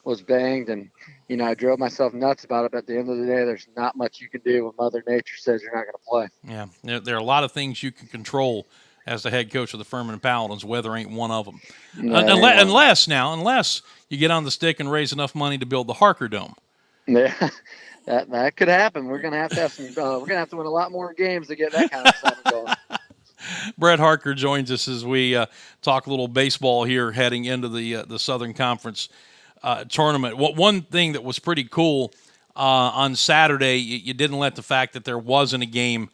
was banged. And, I drove myself nuts about it. But at the end of the day, there's not much you can do when Mother Nature says you're not going to play.
Yeah, there are a lot of things you can control as the head coach of the Furman Paladins. Weather ain't one of them.
No,
unless you get on the stick and raise enough money to build the Harker Dome.
Yeah. That could happen. We're gonna have to have some. We're gonna have to win a lot more games to get that kind of stuff going.
Brett Harker joins us as we talk a little baseball here, heading into the Southern Conference tournament. One thing that was pretty cool on Saturday, you didn't let the fact that there wasn't a game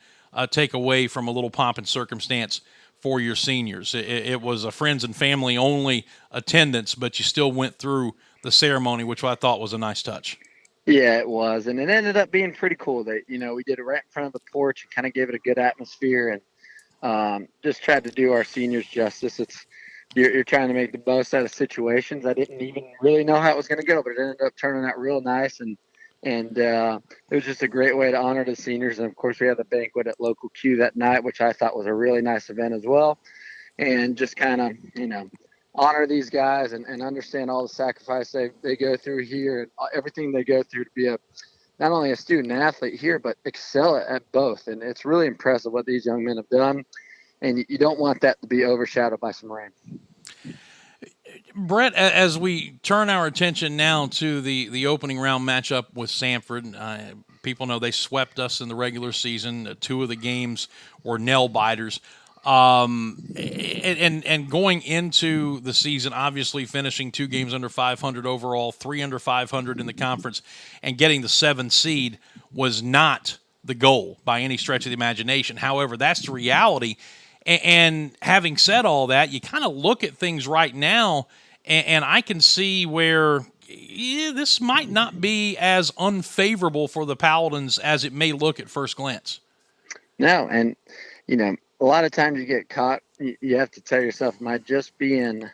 take away from a little pomp and circumstance for your seniors. It was a friends and family only attendance, but you still went through the ceremony, which I thought was a nice touch.
Yeah, it was, and it ended up being pretty cool. That we did it right in front of the porch and kind of gave it a good atmosphere, and just tried to do our seniors justice. You're trying to make the most out of situations. I didn't even really know how it was going to go, but it ended up turning out real nice, and it was just a great way to honor the seniors. And of course, we had the banquet at Local Q that night, which I thought was a really nice event as well, and just kind of honor these guys and understand all the sacrifice they go through here and everything they go through to be not only a student athlete here, but excel at both. And it's really impressive what these young men have done. And you don't want that to be overshadowed by some rain.
Brett, as we turn our attention now to the opening round matchup with Sanford, people know they swept us in the regular season. 2 of the games were nail biters. And going into the season, obviously finishing 2 games under 500 overall, 3 under 500 in the conference, and getting the 7th seed was not the goal by any stretch of the imagination. However, that's the reality. And having said all that, you kind of look at things right now, and I can see where this might not be as unfavorable for the Paladins as it may look at first glance.
No, and, a lot of times you get caught. You have to tell yourself, am I just being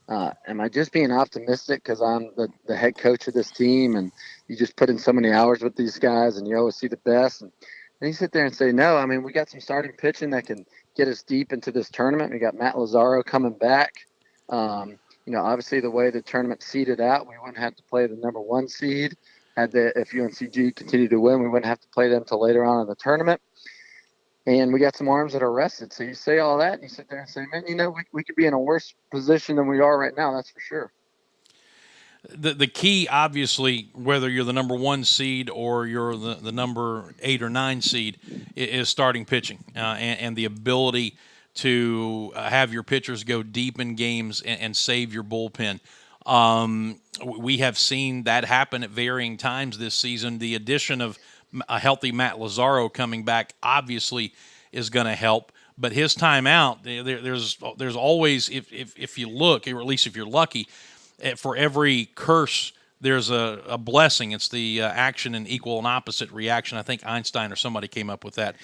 optimistic because I'm the head coach of this team, and you just put in so many hours with these guys and you always see the best? And you sit there and say, no, I mean, we got some starting pitching that can get us deep into this tournament. We got Matt Lazaro coming back. Obviously the way the tournament seeded out, we wouldn't have to play the number 1 seed. If UNCG continued to win, we wouldn't have to play them till later on in the tournament. And we got some arms that are rested. So you say all that, and you sit there and say, man, we could be in a worse position than we are right now. That's for sure.
The key, obviously, whether you're the number 1 seed or you're the number 8 or 9 seed, is starting pitching and the ability to have your pitchers go deep in games and save your bullpen. We have seen that happen at varying times this season. The addition of a healthy Matt Lazaro coming back obviously is going to help. But his time out, there's always, if you look, or at least if you're lucky, for every curse, there's a blessing. It's the action and equal and opposite reaction. I think Einstein or somebody came up with that.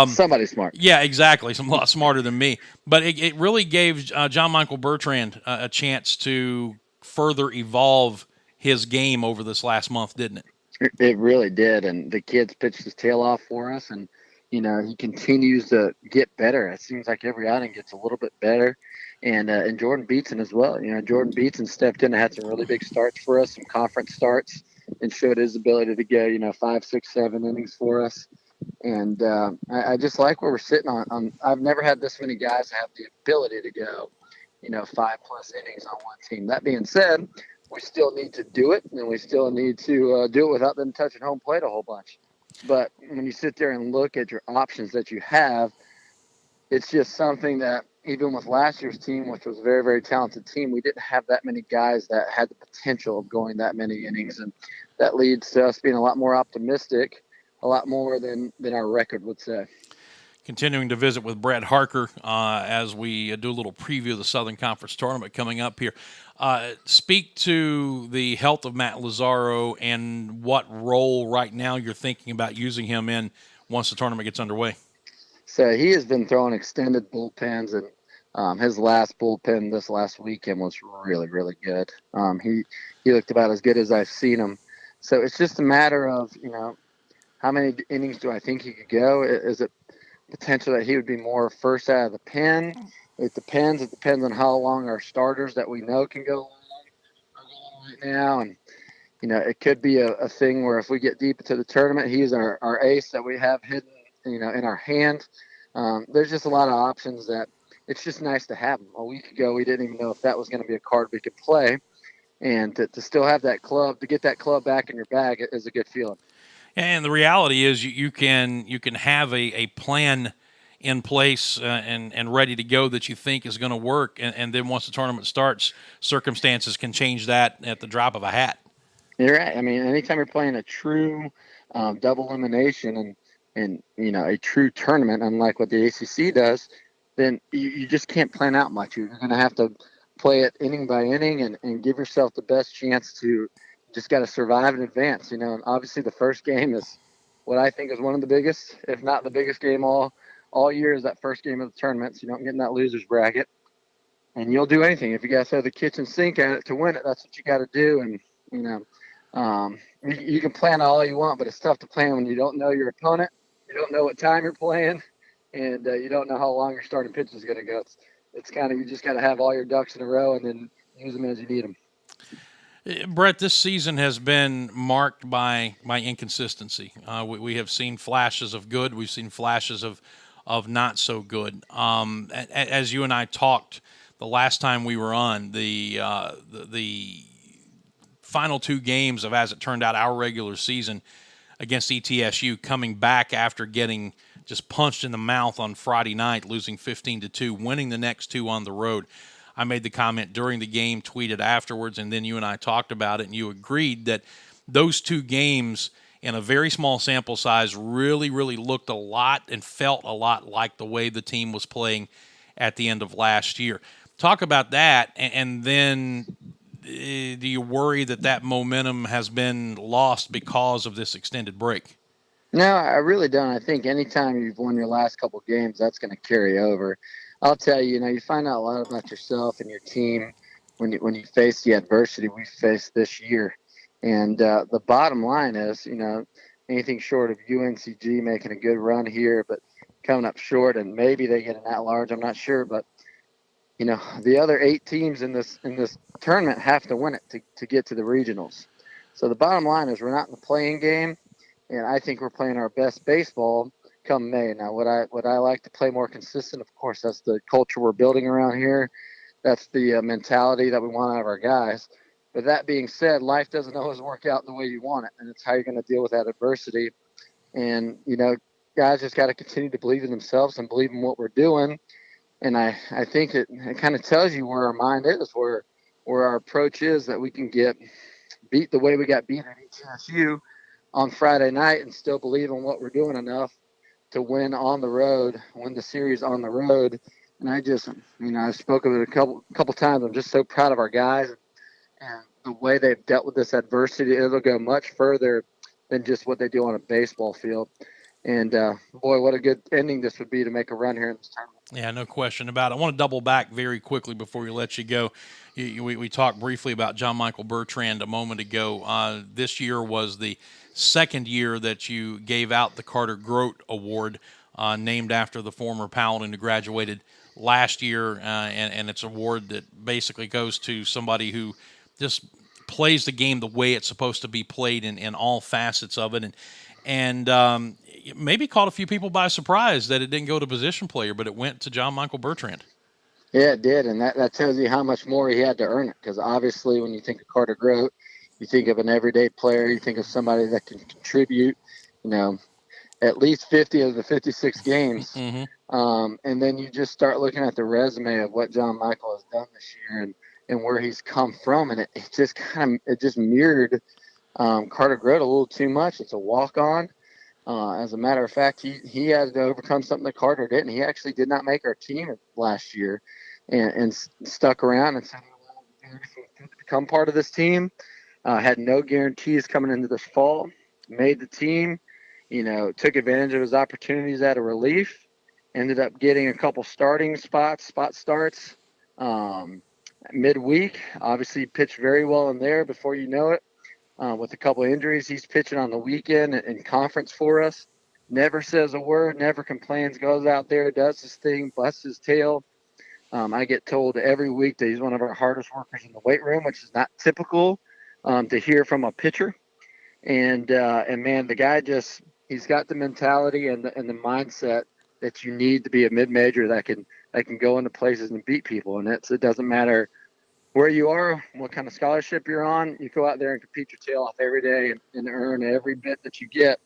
Somebody smart.
Yeah, exactly. A lot smarter than me. But it really gave John Michael Bertrand a chance to further evolve his game over this last month, didn't it?
It really did. And the kid's pitched his tail off for us. And, he continues to get better. It seems like every outing gets a little bit better. And Jordan Beatson as well. Jordan Beatson stepped in and had some really big starts for us, some conference starts, and showed his ability to go, 5, 6, 7 innings for us. And I just like where we're sitting on. I've never had this many guys have the ability to go, 5+ innings on one team. That being said, we still need to do it, and we still need to do it without them touching home plate a whole bunch. But when you sit there and look at your options that you have, it's just something that even with last year's team, which was a very, very talented team, we didn't have that many guys that had the potential of going that many innings. And that leads to us being a lot more optimistic, a lot more than our record would say.
Continuing to visit with Brett Harker as we do a little preview of the Southern Conference Tournament coming up here. Speak to the health of Matt Lazaro and what role right now you're thinking about using him in once the tournament gets underway.
So he has been throwing extended bullpens, and his last bullpen this last weekend was really, really good. He looked about as good as I've seen him. So it's just a matter of, how many innings do I think he could go? Is it potential that he would be more first out of the pen? It depends. It depends on how long our starters that we know can go are going right now. And, it could be a thing where if we get deep into the tournament, he's our ace that we have hidden, in our hand. There's just a lot of options that it's just nice to have them. A week ago, we didn't even know if that was going to be a card we could play. And to still have that club, to get that club back in your bag is a good feeling.
And the reality is you can have a plan in place and ready to go that you think is going to work. And then once the tournament starts, circumstances can change that at the drop of a hat.
You're right. I mean, anytime you're playing a true double elimination and a true tournament, unlike what the ACC does, then you just can't plan out much. You're going to have to play it inning by inning and give yourself the best chance to just got to survive and advance. And obviously the first game is what I think is one of the biggest, if not the biggest game all year, is that first game of the tournament. So you don't get in that loser's bracket. And you'll do anything. If you guys throw the kitchen sink at it to win it, that's what you got to do. And, you can plan all you want, but it's tough to plan when you don't know your opponent, you don't know what time you're playing, and you don't know how long your starting pitch is going to go. It's kind of, you just got to have all your ducks in a row and then use them as you need them.
Brett, this season has been marked by inconsistency. We have seen flashes of good. We've seen flashes of not so good. As you and I talked the last time we were on, the final two games of, as it turned out, our regular season against ETSU, coming back after getting just punched in the mouth on Friday night, losing 15-2, winning the next two on the road. I made the comment during the game, tweeted afterwards, and then you and I talked about it, and you agreed that those two games in a very small sample size really, really looked a lot and felt a lot like the way the team was playing at the end of last year. Talk about that, and then do you worry that momentum has been lost because of this extended break?
No, I really don't. I think anytime you've won your last couple games, that's going to carry over. I'll tell you, you find out a lot about yourself and your team when you face the adversity we faced this year. And the bottom line is, anything short of UNCG making a good run here, but coming up short, and maybe they get an at-large, I'm not sure. But, the other 8 teams in this tournament have to win it to get to the regionals. So the bottom line is we're not in the playing game, and I think we're playing our best baseball come May. Now, would I like to play more consistent? Of course, that's the culture we're building around here. That's the mentality that we want out of our guys. But that being said, life doesn't always work out the way you want it, and it's how you're going to deal with that adversity. And, guys just got to continue to believe in themselves and believe in what we're doing And I think it kind of tells you where our mind is, where our approach is, that we can get beat the way we got beat at ETSU on Friday night and still believe in what we're doing enough to win on the road, win the series on the road. And I just, I spoke of it a couple times. I'm just so proud of our guys and the way they've dealt with this adversity. It'll go much further than just what they do on a baseball field. And boy, what a good ending this would be to make a run here in this tournament.
Yeah, no question about it. I want to double back very quickly before we let you go. We talked briefly about John Michael Bertrand a moment ago. This year was the second year that you gave out the Carter Grote Award, named after the former Paladin who graduated last year, and it's an award that basically goes to somebody who just plays the game the way it's supposed to be played in all facets of it. And maybe caught a few people by surprise that it didn't go to position player, but it went to John Michael Bertrand.
Yeah, it did, and that tells you how much more he had to earn it, because obviously when you think of Carter Grote, you think of an everyday player, you think of somebody that can contribute, at least 50 of the 56 games. And then you just start looking at the resume of what John Michael has done this year and where he's come from, and it just mirrored Carter Grote a little too much. It's a walk-on. As a matter of fact, he had to overcome something that Carter didn't. He actually did not make our team last year and stuck around and said he wanted to become part of this team. Had no guarantees coming into this fall. Made the team, took advantage of his opportunities at a relief. Ended up getting a couple spot starts midweek. Obviously pitched very well in there before you know it. With a couple of injuries, he's pitching on the weekend in conference for us. Never says a word, never complains, goes out there, does his thing, busts his tail. I get told every week that he's one of our hardest workers in the weight room, which is not typical to hear from a pitcher. And man, the guy he's got the mentality and the mindset that you need to be a mid-major that can go into places and beat people. And it doesn't matter where you are, what kind of scholarship you're on, you go out there and compete your tail off every day and earn every bit that you get.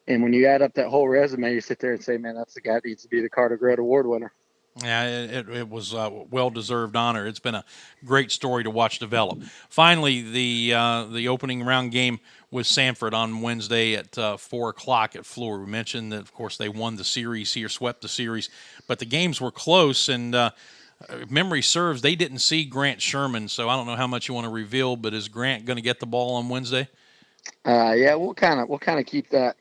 And when you add up that whole resume, you sit there and say, man, that's the guy that needs to be the Carter Grote Award winner.
Yeah, it was a well-deserved honor. It's been a great story to watch develop. Finally, the opening round game with Sanford on Wednesday at 4 o'clock at Fleur. We mentioned that, of course, they won the series here, swept the series, but the games were close, and if memory serves, they didn't see Grant Sherman, so I don't know how much you want to reveal, but is Grant going to get the ball on Wednesday?
Yeah, we'll kind of keep that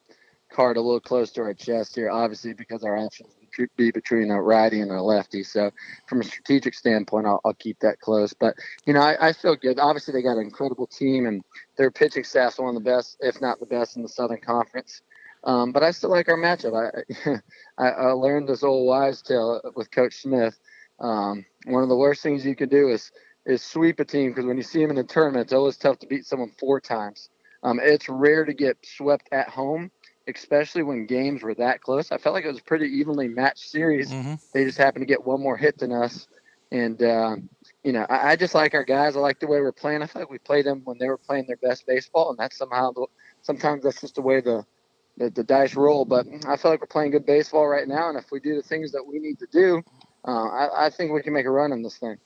card a little close to our chest here, obviously, because our options would be between a righty and a lefty. So from a strategic standpoint, I'll keep that close. But, I feel good. Obviously, they got an incredible team, and their pitching staff's one of the best, if not the best, in the Southern Conference. But I still like our matchup. I learned this old wives' tale with Coach Smith. One of the worst things you can do is sweep a team, because when you see them in the tournament, it's always tough to beat someone 4 times. It's rare to get swept at home, especially when games were that close. I felt like it was a pretty evenly matched series. They just happened to get one more hit than us. And, I just like our guys. I like the way we're playing. I feel like we played them when they were playing their best baseball, and that's sometimes that's just the way the dice roll. But I feel like we're playing good baseball right now, and if we do the things that we need to do, I think we can make a run in this thing.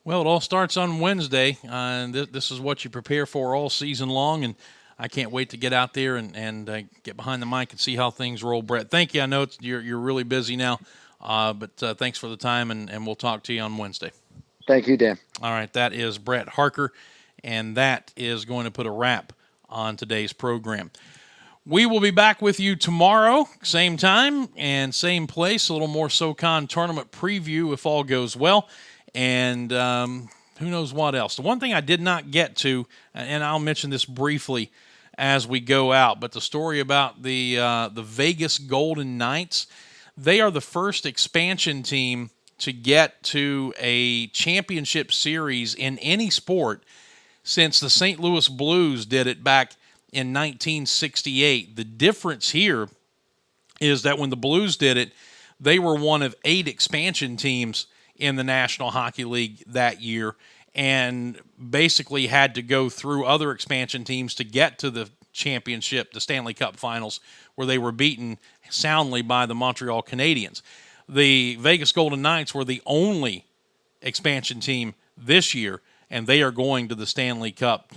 Well, it all starts on Wednesday, and this is what you prepare for all season long, and I can't wait to get out there and get behind the mic and see how things roll. Brett, thank you. I know you're really busy now, but thanks for the time, and we'll talk to you on Wednesday.
Thank you, Dan.
All right, that is Brett Harker, and that is going to put a wrap on today's program. We will be back with you tomorrow, same time and same place, a little more SoCon tournament preview if all goes well, and who knows what else. The one thing I did not get to, and I'll mention this briefly as we go out, but the story about the Vegas Golden Knights, they are the first expansion team to get to a championship series in any sport since the St. Louis Blues did it back in 1968. The difference here is that when the Blues did it, they were one of 8 expansion teams in the National Hockey League that year and basically had to go through other expansion teams to get to the championship, the Stanley Cup Finals, where they were beaten soundly by the Montreal Canadiens. the Vegas Golden Knights were the only expansion team this year, and they are going to the Stanley Cup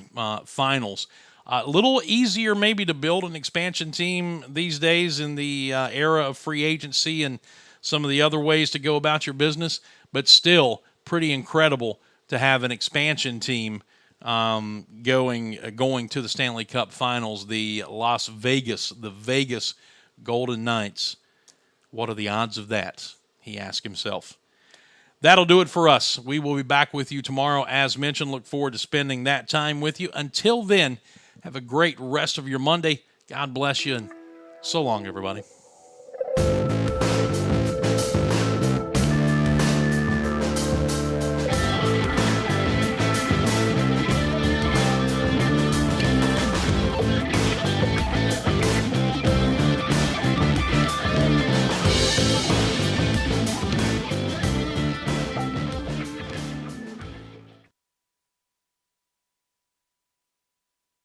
Finals. A little easier maybe to build an expansion team these days in the era of free agency and some of the other ways to go about your business, but still pretty incredible to have an expansion team going to the Stanley Cup Finals. The Vegas Golden Knights. What are the odds of that? He asked himself. That'll do it for us. We will be back with you tomorrow. As mentioned, look forward to spending that time with you. Until then, have a great rest of your Monday. God bless you, and so long, everybody.